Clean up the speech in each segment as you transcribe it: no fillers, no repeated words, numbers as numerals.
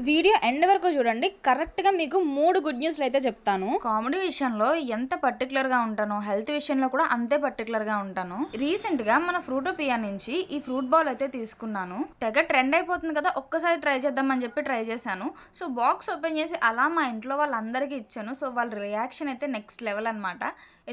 Video end వరకు చూడండి. కరెక్ట్‌గా మీకు 3 గుడ్ న్యూస్‌లు అయితే చెప్తాను. కామెడీ విషయంలో ఎంత పర్టిక్యులర్‌గా ఉంటానో, హెల్త్ విషయంలో కూడా అంతే పర్టిక్యులర్‌గా ఉంటాను. రీసెంట్‌గా మన ఫ్రూటోపియా నుంచి ఈ ఫ్రూట్ బౌల్ అయితే తీసుకున్నాను. తెగ ట్రెండ్ అయిపోతుంది కదా, ఒక్కసారి ట్రై చేద్దాం అని చెప్పి ట్రై చేశాను. సో బాక్స్ ఓపెన్ చేసి అలా మా ఇంట్లో వాళ్ళందరికీ ఇచ్చాను. సో వాళ్ళ రియాక్షన్ అయితే నెక్స్ట్ లెవెల్ అనమాట.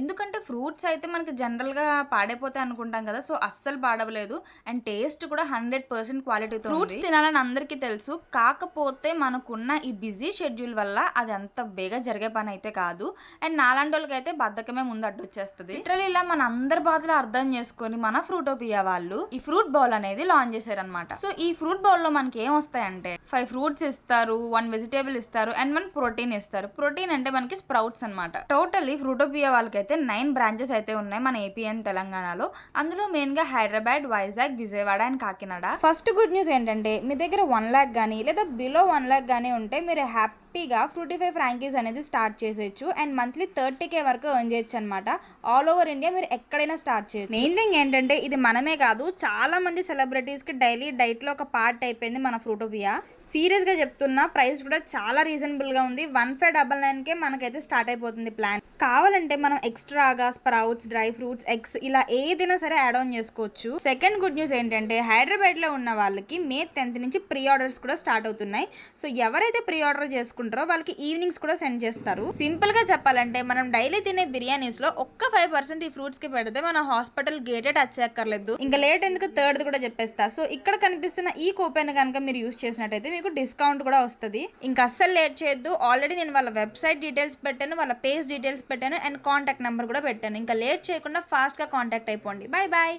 ఎందుకంటే ఫ్రూట్స్ అయితే మనకి జనరల్‌గా పాడైపోతాయి అనుకుంటాం కదా, సో అస్సలు పాడవలేదు. అండ్ టేస్ట్ కూడా 100% క్వాలిటీతో ఉంది. ఫ్రూట్స్ తినాలని అందరికీ తెలుసు. కాకపోతే మనకున్న ఈ బిజీ షెడ్యూల్ వల్ల అది అంత బేగా జరిగే పని అయితే కాదు. అండ్ నాలాంటి వాళ్ళకైతే బద్ధకమే ముందు అడ్డొచ్చేస్తుంది. లిటరల్లీ ఇలా మన అందరి బాధలు అర్థం చేసుకొని మన ఫ్రూటోపియా వాళ్ళు ఈ ఫ్రూట్ బౌల్ అనేది లాంచ్ చేశారనమాట. సో ఈ ఫ్రూట్ బౌల్ లో మనకి ఏం వస్తాయంటే 5 ఫ్రూట్స్ ఇస్తారు, 1 వెజిటేబుల్ ఇస్తారు అండ్ 1 ప్రోటీన్ ఇస్తారు. ప్రోటీన్ అంటే మనకి స్ప్రౌట్స్ అనమాట. టోటల్లీ ఫ్రూటోపియా వాళ్ళకైతే 9 బ్రాంచెస్ అయితే ఉన్నాయి మన ఏపీ అండ్ తెలంగాణలో. అందులో మెయిన్ గా Hyderabad, Vizag, Vijayawada and Kakinada. First good news ఏంటంటే మీ దగ్గర 1 lakh కానీ లేదా బిలో 1 lakh కానీ ఉంటే మీరు హ్యాపీగా ఫ్రూటిఫై ఫ్రాంకీస్ అనేది స్టార్ట్ చేసేయచ్చు. అండ్ మంత్లీ 30K వరకు ఎర్న్ చేయొచ్చు అనమాట. ఆల్ ఓవర్ ఇండియా మీరు ఎక్కడైనా స్టార్ట్ చేయొచ్చు. మెయిన్ థింగ్ ఏంటంటే ఇది మనమే కాదు, చాలా మంది సెలబ్రిటీస్కి డైలీ డైట్లో ఒక పార్ట్ అయిపోయింది మన ఫ్రూటోపియా. సీరియస్గా చెప్తున్నా, ప్రైస్ కూడా చాలా రీజనబుల్గా ఉంది. 1599కే మనకైతే స్టార్ట్ అయిపోతుంది ప్లాన్. కావాలంటే మనం ఎక్స్ట్రాగా స్ప్రౌట్స్, డ్రై ఫ్రూట్స్, ఎగ్స్ ఇలా ఏదైనా సరే యాడ్ ఆన్ చేసుకోవచ్చు. సెకండ్ గుడ్ న్యూస్ ఏంటంటే హైదరాబాద్లో ఉన్న వాళ్ళకి May 10th నుంచి ప్రీ ఆర్డర్స్ కూడా స్టార్ట్ అవుతున్నాయి. సో ఎవరైతే ప్రీ ఆర్డర్ చేసుకుంటారో వాళ్ళకి ఈవినింగ్స్ కూడా సెండ్ చేస్తారు. సింపుల్గా చెప్పాలంటే మనం డైలీ తినే బిర్యానీస్లో ఒక్క 5% ఈ ఫ్రూట్స్కి పెడితే మన హాస్పిటల్ గేటే టచ్ చేయక్కర్లేదు. ఇంకా లేట్ ఎందుకు, థర్డ్ కూడా చెప్పేస్తా. సో ఇక్కడ కనిపిస్తున్న ఈ కూపెన్ కనుక మీరు యూస్ చేసినట్టయితే మీకు డిస్కౌంట్ కూడా వస్తుంది. ఇంకా అస్సలు లేట్ చేయొద్దు. ఆల్రెడీ నేను వాళ్ళ వెబ్సైట్ డీటెయిల్స్ పెట్టాను, వాళ్ళ పేజ్ డీటెయిల్స్ పెట్టాను అండ్ కాంటాక్ట్ నెంబర్ కూడా పెట్టాను. ఇంకా లేట్ చేయకుండా ఫాస్ట్గా కాంటాక్ట్ అయిపోండి. Bye bye.